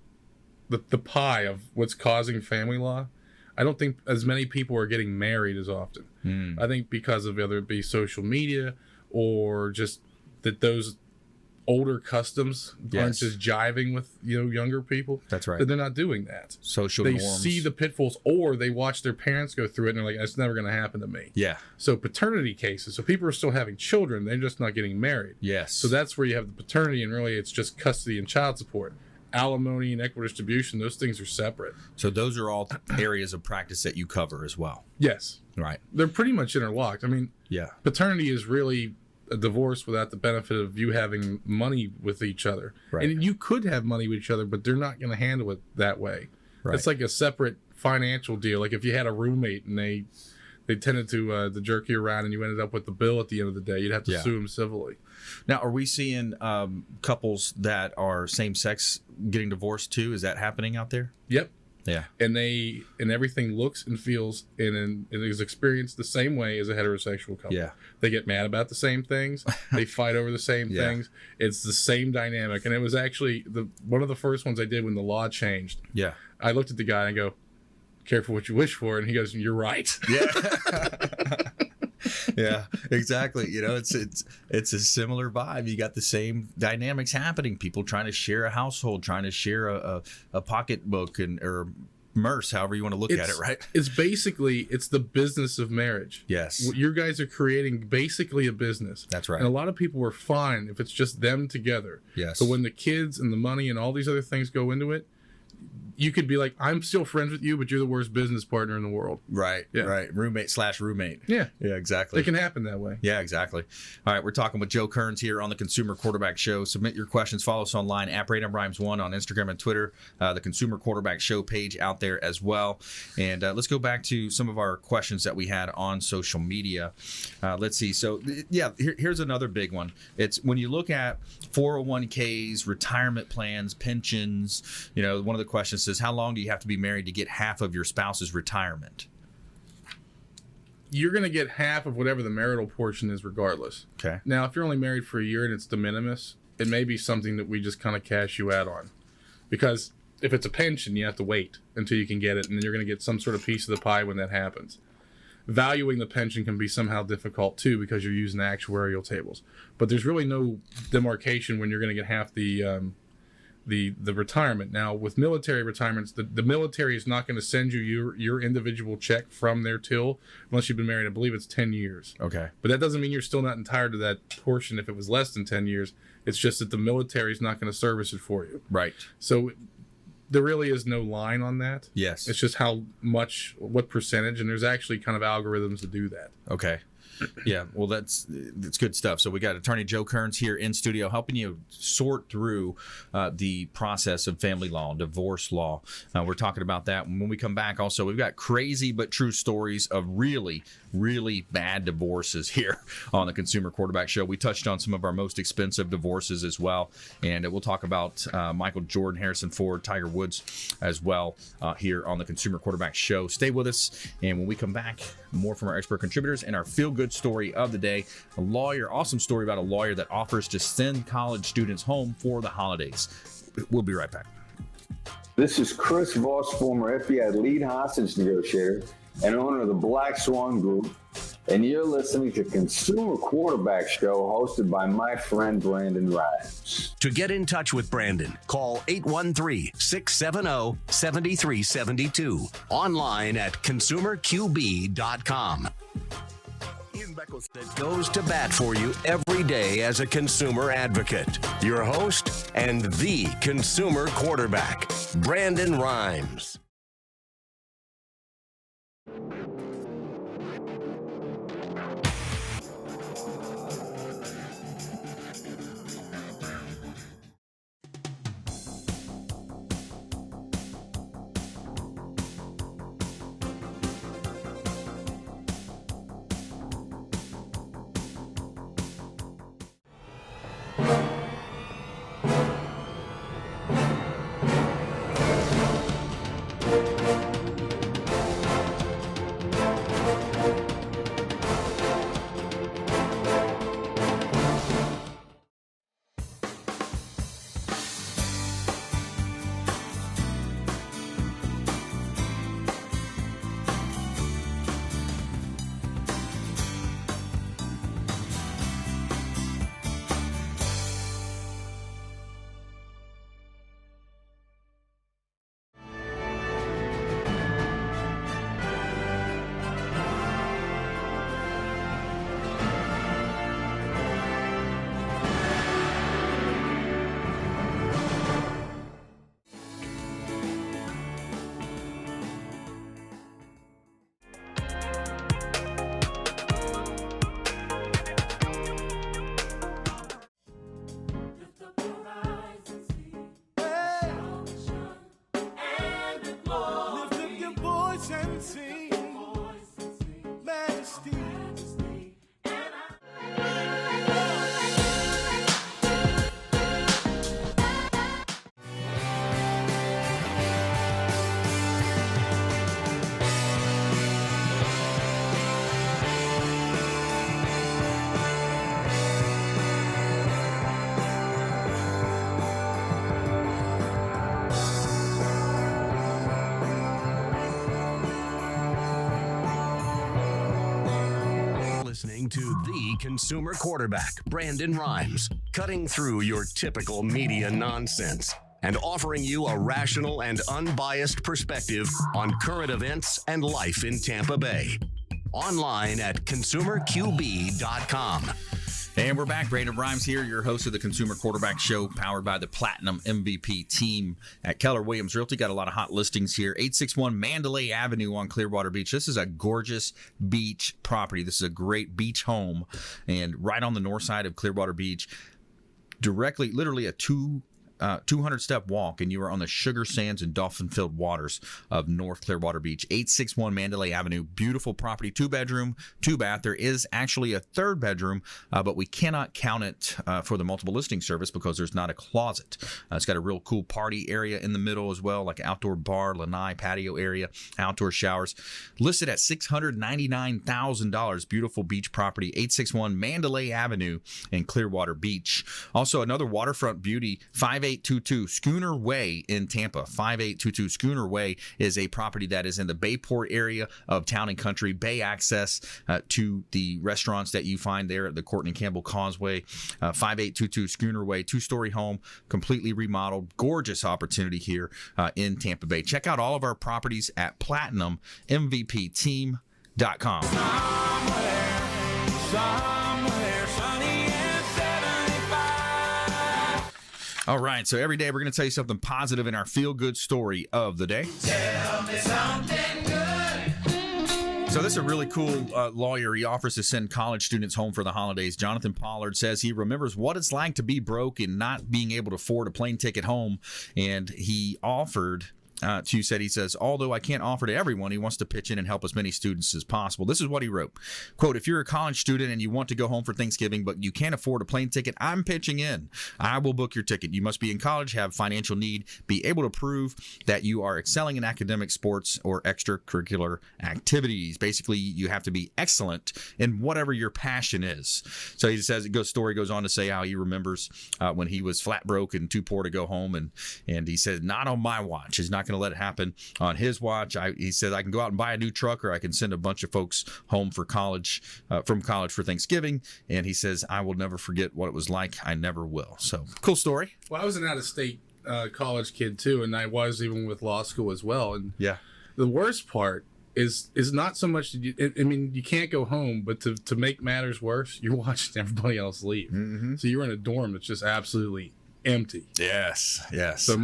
the pie of what's causing family law. I don't think as many people are getting married as often. I think because of whether it be social media or just that those older customs aren't just jiving with younger people. That's right. That they're not doing that. Social they norms. See the pitfalls, or they watch their parents go through it and they're like, "That's never going to happen to me." Yeah. So paternity cases. So people are still having children. They're just not getting married. Yes. So that's where you have the paternity, and really it's just custody and child support. Alimony and equitable distribution, those things are separate. So those are all areas of practice that you cover as well. Yes. Right. They're pretty much interlocked. I mean, paternity is really a divorce without the benefit of you having money with each other. Right. And you could have money with each other, but they're not going to handle it that way. Right. It's like a separate financial deal. Like if you had a roommate and they tended to jerk you around and you ended up with the bill at the end of the day, you'd have to sue them civilly. Now, are we seeing couples that are same-sex getting divorced too? Is that happening out there? Yep. Yeah. And everything looks and feels and is experienced the same way as a heterosexual couple. Yeah. They get mad about the same things. They fight over the same things. It's the same dynamic. And it was actually one of the first ones I did when the law changed. Yeah. I looked at the guy and go, "Careful what you wish for." And he goes, "You're right." Yeah. Yeah, exactly. It's a similar vibe. You got the same dynamics happening. People trying to share a household, trying to share a pocketbook or MERS, however you want to look at it, right? It's the business of marriage. Yes. You guys are creating basically a business. That's right. And a lot of people are fine if it's just them together. Yes. But when the kids and the money and all these other things go into it, you could be like, "I'm still friends with you, but you're the worst business partner in the world." Right. Yeah. Right. Roommate/roommate. Yeah. Yeah, exactly. It can happen that way. Yeah, exactly. All right, we're talking with Joe Kearns here on the Consumer Quarterback Show. Submit your questions. Follow us online at @RaymondRhymes1 on Instagram and Twitter. The Consumer Quarterback Show page out there as well. And let's go back to some of our questions that we had on social media. Let's see. So, here's another big one. It's when you look at 401ks, retirement plans, pensions, one of the questions says, how long do you have to be married to get half of your spouse's retirement? You're going to get half of whatever the marital portion is regardless. Okay. Now, if you're only married for a year and it's de minimis, it may be something that we just kind of cash you out on. Because if it's a pension, you have to wait until you can get it, and then you're going to get some sort of piece of the pie when that happens. Valuing the pension can be somehow difficult, too, because you're using actuarial tables. But there's really no demarcation when you're going to get half the the retirement. Now, with military retirements, the military is not going to send you your individual check from their till unless you've been married. I believe it's 10 years. Okay. But that doesn't mean you're still not entitled to that portion if it was less than 10 years. It's just that the military is not going to service it for you. Right. So there really is no line on that. Yes. It's just what percentage, and there's actually kind of algorithms to do that. Okay. Yeah, well, that's good stuff. So we got Attorney Joe Kearns here in studio helping you sort through the process of family law, divorce law. We're talking about that. When we come back, also, we've got crazy but true stories of really, really bad divorces here on the Consumer Quarterback Show. We touched on some of our most expensive divorces as well, and we'll talk about Michael Jordan, Harrison Ford, Tiger Woods as well here on the Consumer Quarterback Show. Stay with us, and when we come back, more from our expert contributors and our feel-good story of the day. Awesome story about a lawyer that offers to send college students home for the holidays. We'll be right back. This is Chris Voss, former FBI lead hostage negotiator and owner of the Black Swan Group, and you're listening to Consumer Quarterback Show hosted by my friend Brandon Rhymes. To get in touch with Brandon, call 813-670-7372. Online at consumerqb.com. That goes to bat for you every day as a consumer advocate. Your host and the consumer quarterback, Brandon Rhymes. Listening to the consumer quarterback, Brandon Rhymes, cutting through your typical media nonsense and offering you a rational and unbiased perspective on current events and life in Tampa Bay. Online at consumerqb.com. And we're back. Brandon Rhymes here, your host of the Consumer Quarterback Show, powered by the Platinum MVP team at Keller Williams Realty. Got a lot of hot listings here. 861 Mandalay Avenue on Clearwater Beach. This is a gorgeous beach property. This is a great beach home, and right on the north side of Clearwater Beach, directly, literally a 200-step walk, and you are on the sugar sands and dolphin-filled waters of North Clearwater Beach. 861 Mandalay Avenue. Beautiful property. 2-bedroom, 2-bath. There is actually a 3rd bedroom, but we cannot count it for the multiple listing service because there's not a closet. It's got a real cool party area in the middle as well, like outdoor bar, lanai patio area, outdoor showers. Listed at $699,000. Beautiful beach property. 861 Mandalay Avenue in Clearwater Beach. Also, another waterfront beauty, 5 5822 Schooner Way in Tampa. 5822 Schooner Way is a property that is in the Bayport area of Town and Country. Bay access to the restaurants that you find there at the Courtney Campbell Causeway. 5822 Schooner Way, 2-story home, completely remodeled. Gorgeous opportunity here in Tampa Bay. Check out all of our properties at PlatinumMVPTeam.com. Somewhere sunny and 75. All right, so every day we're going to tell you something positive in our feel-good story of the day. Tell me something good. So this is a really cool lawyer. He offers to send college students home for the holidays. Jonathan Pollard says he remembers what it's like to be broke and not being able to afford a plane ticket home, and he offered he says, although I can't offer to everyone, he wants to pitch in and help as many students as possible. This is what he wrote. Quote, if you're a college student and you want to go home for Thanksgiving, but you can't afford a plane ticket, I'm pitching in. I will book your ticket. You must be in college, have financial need, be able to prove that you are excelling in academic, sports, or extracurricular activities. Basically, you have to be excellent in whatever your passion is. So he says, story goes on to say how he remembers when he was flat broke and too poor to go home. And he said, not on my watch. He's not going to let it happen on his watch. He said, I can go out and buy a new truck, or I can send a bunch of folks home for college, from college for Thanksgiving. And he says, I will never forget what it was like. I never will. So cool story. Well, I was an out-of-state college kid too, and I was even with law school as well. And yeah, the worst part is not so much that you can't go home, but to make matters worse, you're watching everybody else leave. Mm-hmm. So you're in a dorm that's just absolutely empty. Yes. So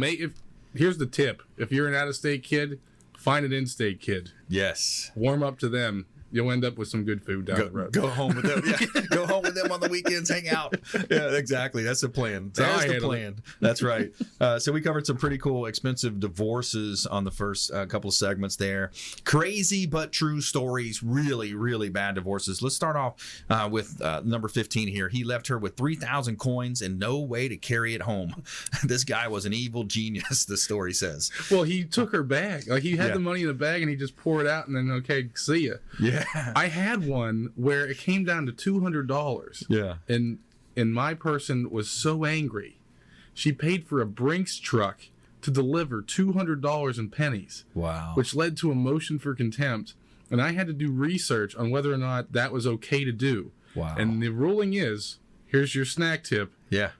here's the tip: if you're an out-of-state kid, find an in-state kid. Yes. Warm up to them. You'll end up with some good food down the road. Go home with them. Yeah. Go home with them on the weekends. Hang out. Yeah, exactly. That's the plan. That's the plan. That's right. So we covered some pretty cool, expensive divorces on the first couple of segments there. Crazy but true stories. Really, really bad divorces. Let's start off with number 15 here. He left her with 3,000 coins and no way to carry it home. This guy was an evil genius, the story says. Well, he took her bag. Like, he had the money in the bag and he just poured it out and then, okay, see ya. Yeah. I had one where it came down to $200. Yeah. And my person was so angry. She paid for a Brinks truck to deliver $200 in pennies. Wow. Which led to a motion for contempt. And I had to do research on whether or not that was okay to do. Wow. And the ruling is, here's your snack tip. Yeah.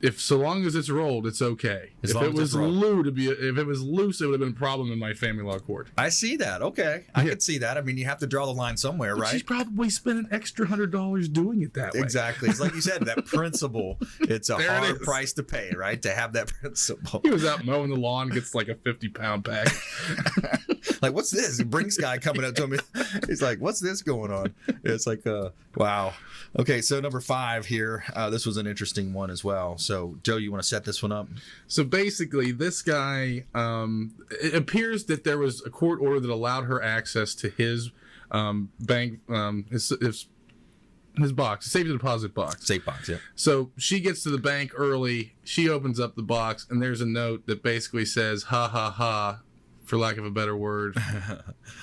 If so long as it's rolled, it's okay. If it was loose, it would have been a problem in my family law court. I see that. Okay, I could see that. I mean, you have to draw the line somewhere, but right? She's probably spent an extra $100 doing it that way. Exactly. It's like you said, that principle. It's a hard price to pay, right? To have that principle. He was out mowing the lawn, gets like a 50-pound bag. Like, what's this? The Brinks guy coming up to him. He's like, what's this going on? It's like, wow. Okay, so number 5 here. This was an interesting one as well. So, Joe, you want to set this one up? So basically, this guy, it appears that there was a court order that allowed her access to his bank, his box, his safety deposit box. Safe box, yeah. So she gets to the bank early. She opens up the box, and there's a note that basically says, ha, ha, ha, for lack of a better word,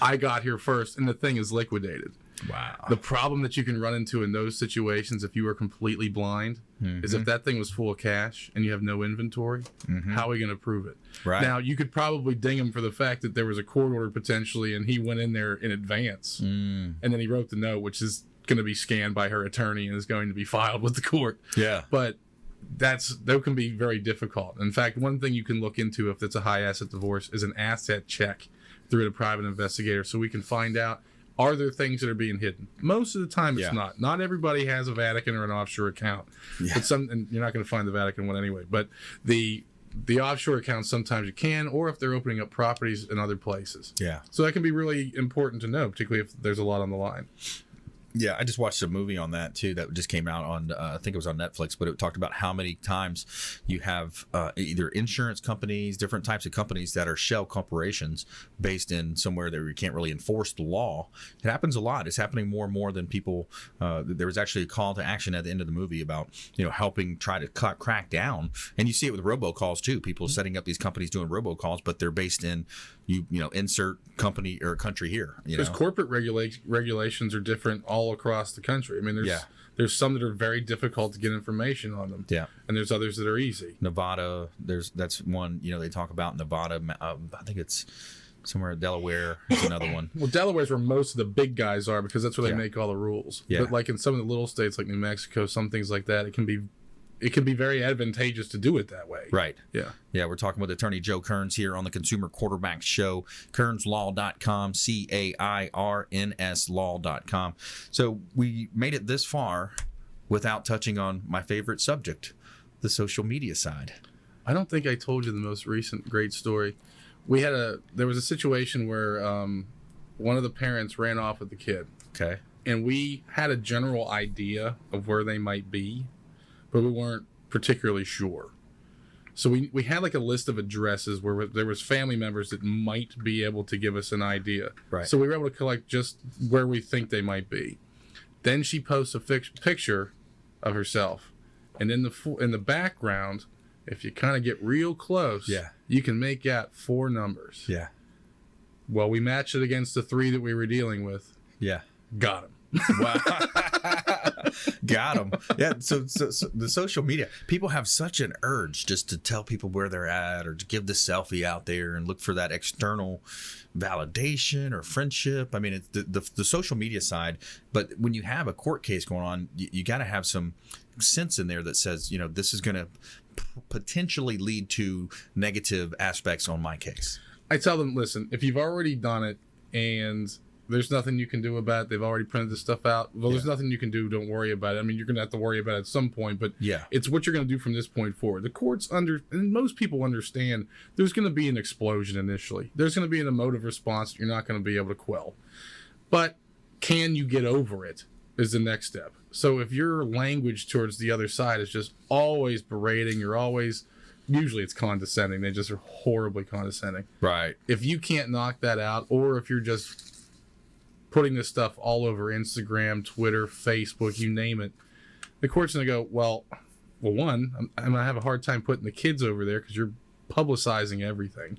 I got here first, and the thing is liquidated. Wow. The problem that you can run into in those situations if you are completely blind is if that thing was full of cash and you have no inventory, how are we going to prove it? Right. Now, you could probably ding him for the fact that there was a court order potentially and he went in there in advance and then he wrote the note, which is going to be scanned by her attorney and is going to be filed with the court. Yeah. But that can be very difficult. In fact, one thing you can look into if it's a high asset divorce is an asset check through a private investigator so we can find out, are there things that are being hidden? Most of the time, it's not. Not everybody has a Vatican or an offshore account. Yeah. But and you're not going to find the Vatican one anyway. But the offshore accounts, sometimes you can, or if they're opening up properties in other places. Yeah. So that can be really important to know, particularly if there's a lot on the line. Yeah, I just watched a movie on that too that just came out on, I think it was on Netflix, but it talked about how many times you have either insurance companies, different types of companies that are shell corporations based in somewhere that you can't really enforce the law. It happens a lot. It's happening more and more than people. There was actually a call to action at the end of the movie about, helping try to crack down. And you see it with robocalls too. People setting up these companies doing robocalls, but they're based in insert company or country here. Because corporate regulations are different all across the country. I mean, there's some that are very difficult to get information on them. Yeah. And there's others that are easy. Nevada, that's one, they talk about Nevada. I think it's somewhere in Delaware is another one. Well, Delaware's where most of the big guys are because that's where they make all the rules. Yeah. But like in some of the little states like New Mexico, some things like that, it can be very advantageous to do it that way. Right. Yeah. Yeah, we're talking with attorney Joe Kearns here on the Consumer Quarterback Show, KearnsLaw.com, CAIRNS Law.com. So we made it this far without touching on my favorite subject, the social media side. I don't think I told you the most recent great story. There was a situation where one of the parents ran off with the kid. Okay. And we had a general idea of where they might be, but we weren't particularly sure. So we had like a list of addresses where there was family members that might be able to give us an idea. Right. So we were able to collect just where we think they might be. Then she posts a picture of herself, and in the background, if you kind of get real close, you can make out 4 numbers. Yeah. Well, we matched it against the 3 that we were dealing with. Yeah. Got him. Wow. Got him. Yeah. So the social media, people have such an urge just to tell people where they're at or to give the selfie out there and look for that external validation or friendship. I mean, it's the social media side. But when you have a court case going on, you got to have some sense in there that says, this is going to potentially lead to negative aspects on my case. I tell them, listen, if you've already done it and there's nothing you can do about it, they've already printed this stuff out, well, there's nothing you can do, don't worry about it. I mean, you're going to have to worry about it at some point, but it's what you're going to do from this point forward. The courts and most people understand there's going to be an explosion initially. There's going to be an emotive response that you're not going to be able to quell. But can you get over it is the next step. So if your language towards the other side is just always berating, usually it's condescending. They just are horribly condescending. Right. If you can't knock that out, or if you're just putting this stuff all over Instagram, Twitter, Facebook, you name it, the court's going to go, well, one, I'm going to have a hard time putting the kids over there because you're publicizing everything.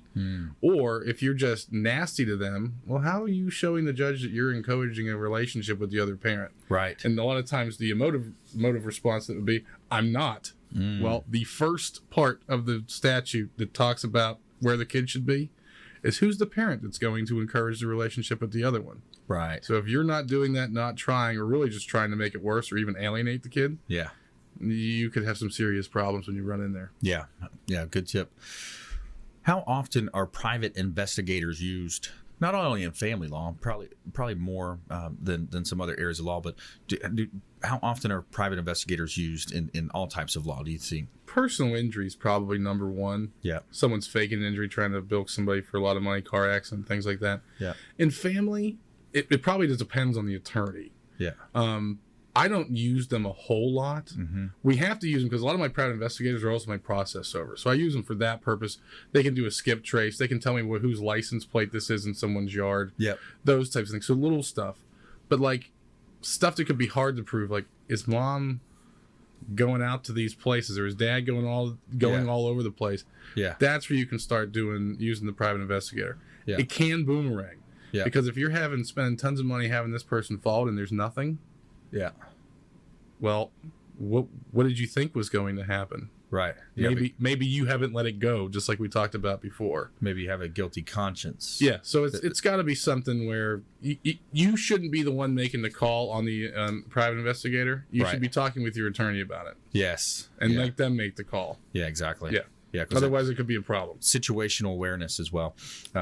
Or if you're just nasty to them, well, how are you showing the judge that you're encouraging a relationship with the other parent? Right. And a lot of times the emotive response that would be, I'm not. Well, the first part of the statute that talks about where the kid should be is who's the parent that's going to encourage the relationship with the other one. Right. So if you're not doing that, not trying, or really just trying to make it worse or even alienate the kid, you could have some serious problems when you run in there. Yeah. Good tip. How often are private investigators used? Not only in family law, probably more than some other areas of law, but how often are private investigators used in all types of law, do you think? Personal injury is probably number one. Yeah. Someone's faking an injury, trying to bilk somebody for a lot of money, car accident, things like that. Yeah. In family, it probably just depends on the attorney. Yeah. I don't use them a whole lot. We have to use them because a lot of my private investigators are also my process servers. So I use them for that purpose. They can do a skip trace. They can tell me whose license plate this is in someone's yard. Yep. Those types of things. So little stuff. But like stuff that could be hard to prove, like is mom going out to these places or is dad going all over the place? Yeah. That's where you can start using the private investigator. Yeah. It can boomerang. Yeah. Because if you're spending tons of money having this person followed and there's nothing, well, what did you think was going to happen? Right. Maybe you haven't let it go, just like we talked about before. Maybe you have a guilty conscience. Yeah. So it's got to be something where you shouldn't be the one making the call on the private investigator. You should be talking with your attorney about it. Yes. And make them make the call. Yeah. Exactly. Yeah. Yeah. Otherwise, it could be a problem. Situational awareness as well.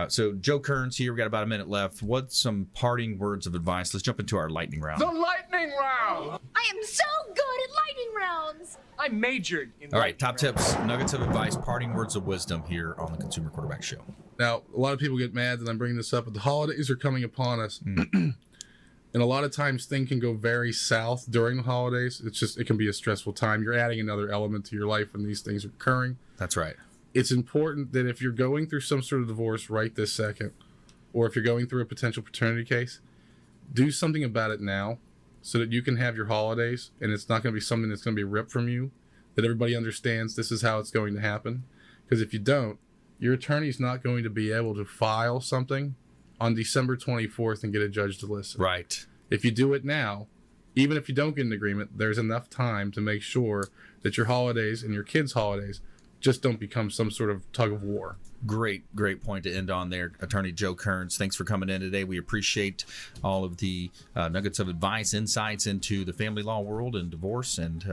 So Joe Kearns here. We got about a minute left. What's some parting words of advice? Let's jump into our lightning round. The lightning round! I am so good at lightning rounds! I majored in All right, top tips, nuggets of advice, parting words of wisdom here on the Consumer Quarterback Show. Now, a lot of people get mad that I'm bringing this up, but the holidays are coming upon us. And a lot of times things can go very south during the holidays. It can be a stressful time. You're adding another element to your life when these things are occurring. That's right. It's important that if you're going through some sort of divorce right this second, or if you're going through a potential paternity case, do something about it now so that you can have your holidays and it's not going to be something that's going to be ripped from you, that everybody understands this is how it's going to happen. Because if you don't, your attorney's not going to be able to file something on December 24th and get a judge to listen. Right. If you do it now, even if you don't get an agreement, there's enough time to make sure that your holidays and your kids' holidays just don't become some sort of tug of war. Great point to end on there, Attorney Joe Cairns. Thanks for coming in today. We appreciate all of the nuggets of advice, insights into the family law world and divorce and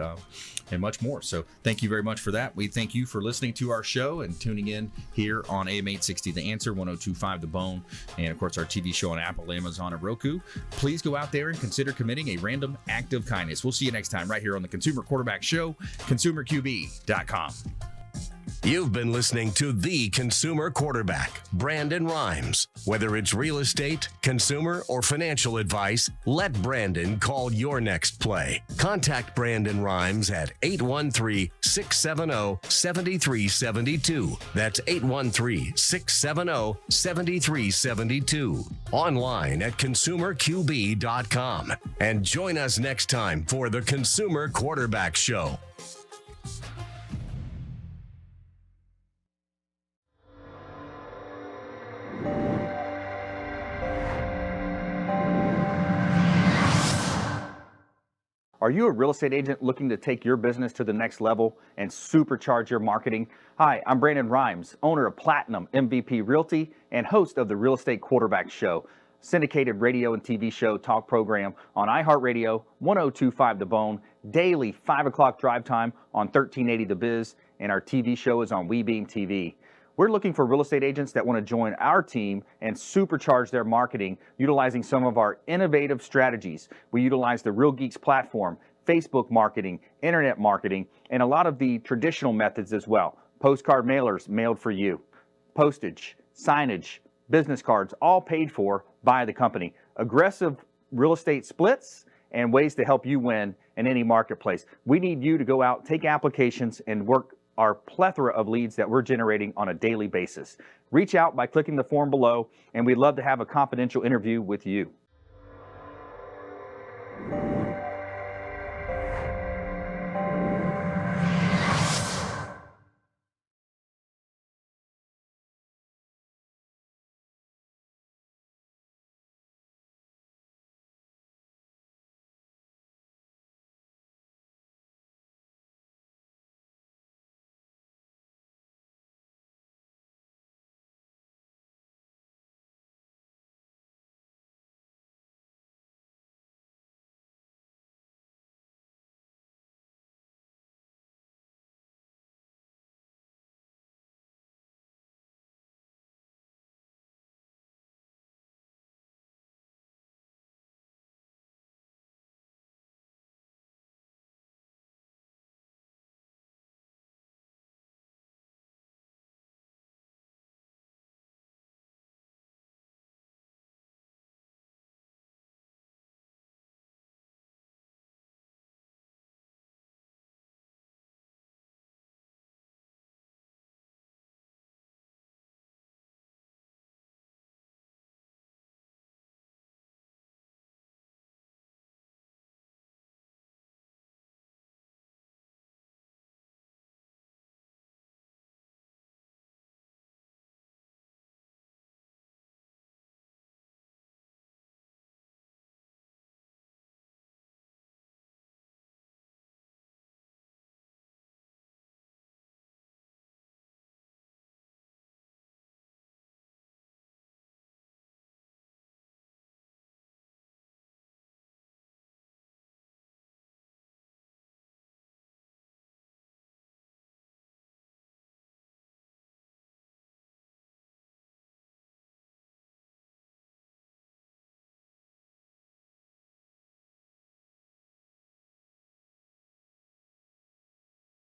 much more. So thank you very much for that. We thank you for listening to our show and tuning in here on AM 860 The Answer, 102.5 The Bone, and of course our TV show on Apple, Amazon, and Roku. Please go out there and consider committing a random act of kindness. We'll see you next time right here on the Consumer Quarterback Show, consumerqb.com. You've been listening to The Consumer Quarterback, Brandon Rhymes. Whether it's real estate, consumer, or financial advice, let Brandon call your next play. Contact Brandon Rhymes at 813-670-7372. That's 813-670-7372. Online at consumerqb.com. And join us next time for The Consumer Quarterback Show. Are you a real estate agent looking to take your business to the next level and supercharge your marketing? Hi, I'm Brandon Rhymes, owner of Platinum MVP Realty and host of the Real Estate Quarterback Show, syndicated radio and TV show talk program on iHeartRadio, 102.5 The Bone, daily 5 o'clock drive time on 1380 The Biz, and our TV show is on WeBeam TV. We're looking for real estate agents that want to join our team and supercharge their marketing utilizing some of our innovative strategies. We utilize the Real Geeks platform, Facebook marketing, internet marketing, and a lot of the traditional methods as well. Postcard mailers mailed for you, postage, signage, business cards, all paid for by the company. Aggressive real estate splits and ways to help you win in any marketplace. We need you to go out, take applications, and work our plethora of leads that we're generating on a daily basis. Reach out by clicking the form below, and we'd love to have a confidential interview with you.